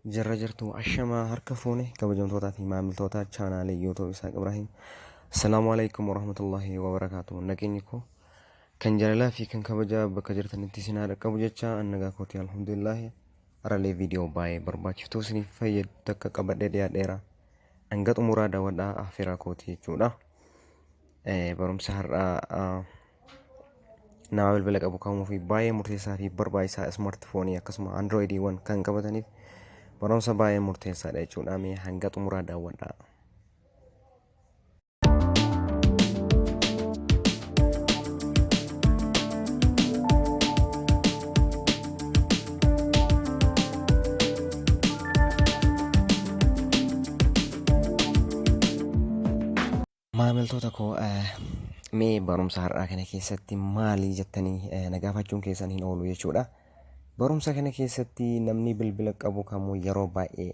Jarra jirtu ashamaa harka fuune kabajamtootaa fi maamiltoota chaanaalii YouTube Isaa Ibrahim. Assalaamu alaykum warahmatullahi wabarakatuh. Nageenyi koo kan jaalalaa fi kan kabajaa bakka jirtanitti isin haa dhaqqabu jecha annagaa kooti alhamdulillah. Aralee viidiyoo baay'ee barbaachiftuu isiniif fayyadu takka qabadhee dhiyaadheera. Hanga xumuraa daawwadhaa affeeraa kooti jechuudha. Barumsa har'aa nama bilbila qabu kamuu fi baay'ee murteessaa fi barbaachisaa smartfoonii akkasuma androidiiwwan kan qabataniif barumsa baay'ee murteessaadha jechuudha. Mee hanga xumuraa daawwadhaa. Maamiltoota koo mee barumsa har'aa kana keessatti maali jettanii na gaafachuun keessan hin oolu jechuudha. Barumsa kana keessatti namni bilbila qabu kamuu yeroo baay'ee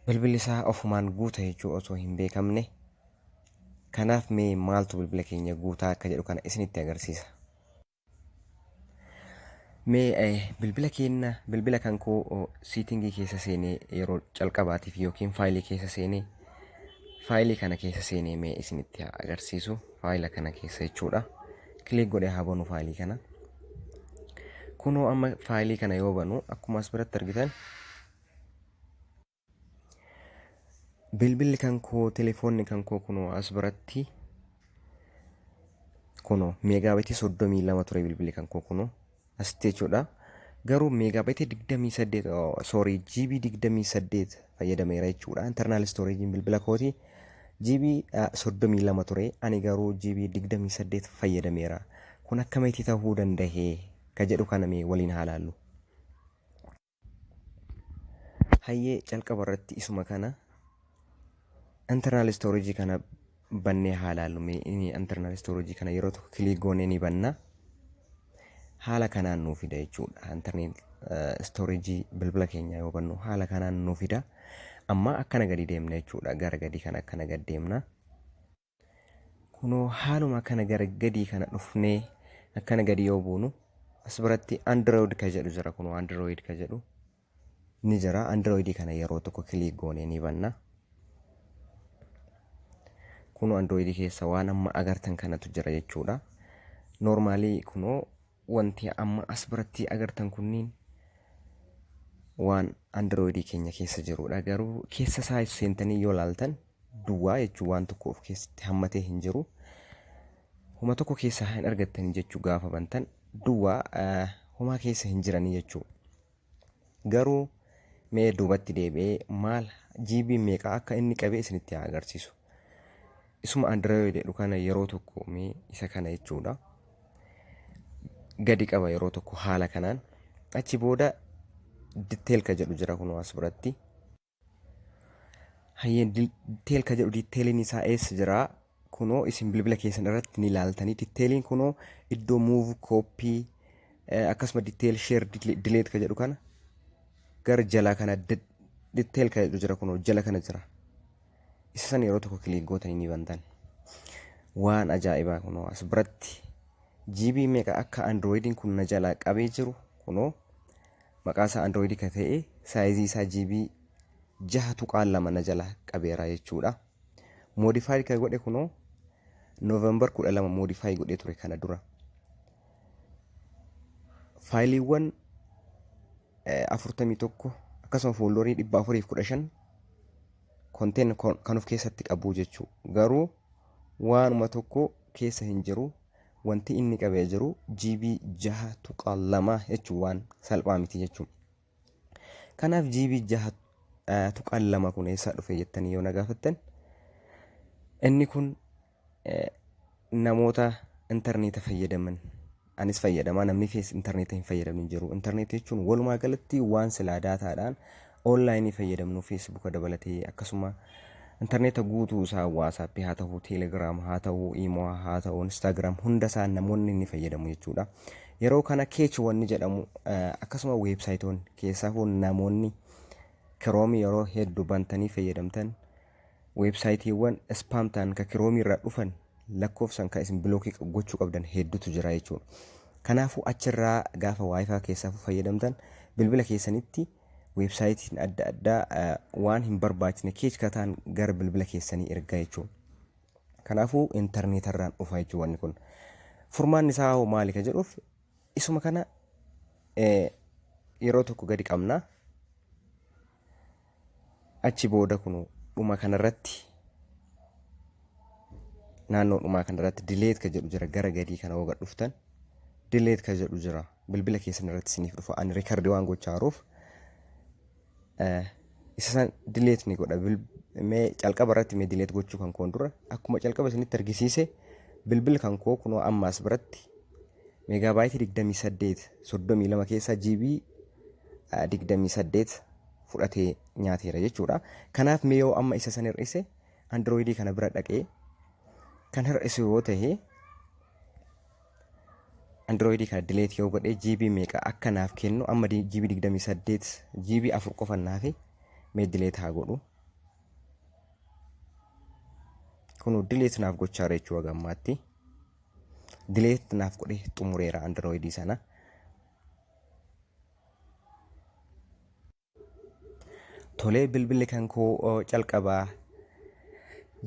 bilbilli isaa ofumaan guuta jechuu osoo hin beekamne. Kanaaf mee maaltu bilbila keenya guutaa akka jedhu kana isinitti agarsiisa. Mee bilbila kan koo siitingii keessa seenee yeroo calqabaatiif yookiin faayilii keessa seenee faayilii kana keessa seenee mee isinitti agarsiisu. Faayila kana keessa jechuudha. Kilik godhee haa banu faayilii kana. Kunoo amma faayilii kana yoo banu akkuma as biratti argitan bilbilli kan koo telefoonni kan koo kunoo as biratti kunoo meegaabayitii 32 ture bilbilli kan koo kunoo asitti jechuudha. Garuu meegaabayitii 28 GB 28 fayyadameera jechuudha. Internal storage bilbila kooti GB 32 ture, ani garuu GB 28 fayyadameera. Kun akkamitti ta'uu danda'e ka jedhu kana mee waliin haa ilaallu. Hayyee calqaba irratti isuma kana internal storage kana bannee haa ilaallu. Mee internal storage kana yeroo tokko kilik goonee ni banna. Haala kanaan nuu fida jechuudha. Internal storage bilbila keenya yoo bannu haala kanaan nuu fida. Amma akkana gadi deemna jechuudha. Gara gadi kana akkana gadi deemna. Kunoo haaluma akkana gara gadi kana dhufnee akkana gadi yoo buunu as biratti android ka jedhu jira. Kunoo android ka jedhu ni jira. Android kana yeroo tokko kilik goonee ni banna. Kunoo android keessa waan amma agartan kanatu jira jechuudha. Normaalii kunoo wanti amma as biratti agartan kunniin waan androidii keenya keessa jirudha. Garuu keessa isaa seentanii yoo laaltan duwwaa jechuu waan tokko of keessatti hammatee hin jiru. Homa tokko keessa hin argattanii jechuu gaafa bantan duwwaa homaa keessa hin jiranii jechuu. Garuu mee duubatti deebi'ee maal GB meeqa akka inni qabee isinitti agarsiisu. Isuma android jedhu kana yeroo tokko mee isa kana jechuudha gadi qaba yeroo tokko haala kanaan. Achi booda detail ka jedhu jira kunoo as biratti. Hayyeen detail ka jedhu detailiin isaa eessa jira? Kunoo isin bilbila keessan irratti ni ilaaltanii. Detailiin kunoo iddoo move copy akkasuma detail share delete ka jedhu kana gara jala kana detail ka jedhu jira kunoo jala kana jira. Isa san yeroo tokko kilik gootanii ni bantan. Waan ajaa'ibaa kunoo as biratti GB meeqa akka androidiin kun na jala qabee jiru kunoo maqaa isaa android ka ta'e saayizii isaa GB 6.2 na jala qabeera jechuudha. Modify ka godhe kunoo November 12 modify godhe ture kana dura. Faayiliiwwan 41 akkasuma fooldarii 415 konteen kan of keessatti qabu jechuu. Garuu waanuma tokko keessa hin jiru. Wanti inni qabee jiru GB 6.2 jechuu waan salphaa miti jechuu. Kanaaf GB 6.2 kun eessaa dhufe jettanii yoo na gaafattan inni kun namoota intarneeta fayyadaman anis fayyadamaa namni intarneeta hin fayyadamin jiru. Intarneeta jechuun walumaa galatti waan silaa daataadhaan onlaayinii fayyadamnu feesbuuka dabalatee akkasuma intarneeta guutuu isaa WhatsApp haa ta'u, Telegram haa ta'u, Imo haa ta'u, Instagram hunda isaa namoonni ni fayyadamu jechuudha. Yeroo kana keechiiwwan jedhamu akkasuma weebsaayitoonni keessaa namoonni Chrome yeroo hedduu bantanii fayyadamtan weebsaayitiiwwan spam ta'an ka Chrome irraa dhufan lakkoofsan ka isin bilookii gochuu qabdan hedduutu jira jechuudha. Kanaafuu achirraa gaafa Wi-Fi keessaa fayyadamtan bilbila keessanitti weebsaayitiin adda addaa waan hin barbaachine kataan gara bilbila keessanii ergaa jechuudha. Kanaafuu intarneetarraan dhufa jechuudha wanni kun. Furmaanni isaa hoo maali ka jedhuuf isuma kana yeroo tokko gadi qabna. Achi booda kunu dhuma kanarratti naannoo dhumaa kanarratti dileet ka jedhu jira gara gadii kana hoo gad dhuftan dileet ka jedhu jira bilbila keessan irratti isiniif dhufa ani riikardii waan gochaa jiruuf isa san dileet ni godha mee calqaba irratti mee dileet gochuu kan koon dura akkuma calqaba isinitti argisiise bilbil kan koo kunoo ammaas biratti meegaabaaytii 28 keessaa GB 28 fudhatee nyaateera jechuudha. Kanaaf mee yoo amma isa san hir'ise Androidii kana bira dhaqee kan hir'isu yoo ta'e Androidii kana dileet yoo godhee GB meeqa akka naaf kennu amma GB 28 GB 4 qofa naaf mee dileet haa godhu. Kunu dileet naaf gochaa jira jechuudha gammaatti. Dileet naaf godhee xumureera Androidii sana. Tolee bilbilli kan koo calqabaa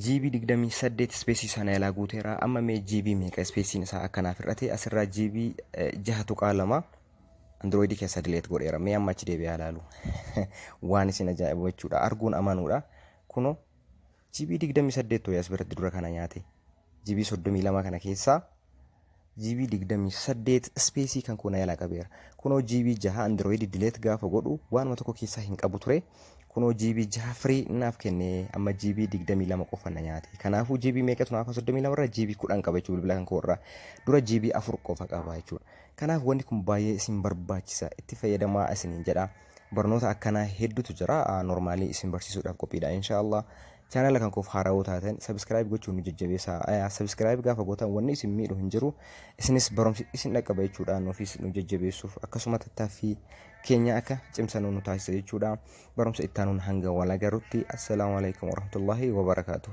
GB 28 ispeesii sana yaalaa guuteera amma mee GB meeqa ispeesiin isaa akkanaaf hir'ate asirraa GB 6.2 Androidii keessa dileet godheera mee amma achi deebi'aa ilaalu waan isin ajaa'ibu jechuudha arguun amanuudha kuno GB 28 to'ee as biratti dura kana nyaate GB 32 kana keessaa GB 28 ispeesii kan koo yaalaa qabeera kuno GB 6 Androidii dileet gaafa godhu waanuma tokko keessaa hin qabu ture. Kuno GB 6 free naaf kenne amma GB 22 qofa na nyaate. Kanaafuu GB meeqatu naaf 32 irraa GB 10 qaba jechuudha bilbila kan koo irraa. Dura GB 4 qofa qaba jechuudha. Kanaaf wanti kun baay'ee isin barbaachisa. Itti fayyadamaa isiniin jedha. Barnoota akkanaa hedduutu jira. Normaalii isin barsiisuudhaaf qophiidha inshallah. Channel kan koof haarawoo taatan subscribe gochuun nu jajjabeessaa. Subscribe gaafa gootan wanni isin miidhu hin jiru. Isinis barumsi isin dhaqqaba jechuudha. Nuufis nu jajjabeessuuf akkasuma tattaaffii keenya akka cimsanuu nu taasisa jechuudha. Barumsa ittaanuun hanga wal agarutti. Assalaamu alaykum warahmatullahi wabarakatuh.